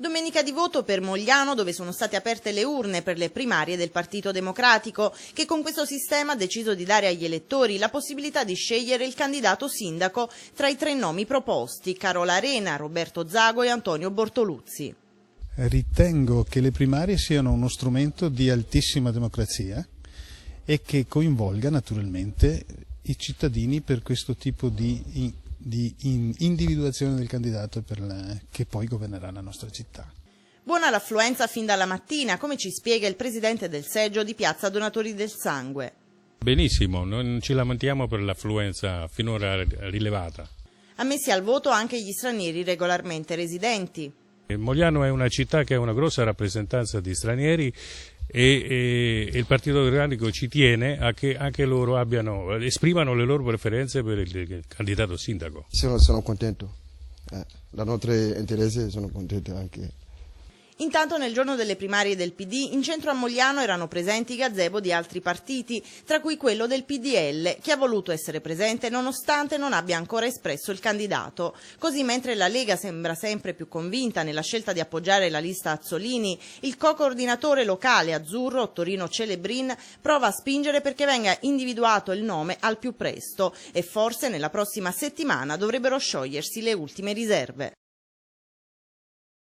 Domenica di voto per Mogliano, dove sono state aperte le urne per le primarie del Partito Democratico, che con questo sistema ha deciso di dare agli elettori la possibilità di scegliere il candidato sindaco tra i 3 nomi proposti: Carola Arena, Roberto Zago e Antonio Bortoluzzi. Ritengo che le primarie siano uno strumento di altissima democrazia e che coinvolga naturalmente i cittadini per questo tipo di individuazione del candidato che poi governerà la nostra città. Buona l'affluenza fin dalla mattina, come ci spiega il presidente del seggio di Piazza Donatori del Sangue. Benissimo, non ci lamentiamo per l'affluenza finora rilevata. Ammessi al voto anche gli stranieri regolarmente residenti. Mogliano è una città che ha una grossa rappresentanza di stranieri e il Partito Democratico ci tiene a che anche loro esprimano le loro preferenze per il candidato sindaco. Sono contento, la nostra interesse sono contento anche. Intanto nel giorno delle primarie del PD in centro a Mogliano erano presenti gazebo di altri partiti, tra cui quello del PDL, che ha voluto essere presente nonostante non abbia ancora espresso il candidato. Così, mentre la Lega sembra sempre più convinta nella scelta di appoggiare la lista Azzolini, il co-coordinatore locale azzurro Torino Celebrin prova a spingere perché venga individuato il nome al più presto e forse nella prossima settimana dovrebbero sciogliersi le ultime riserve.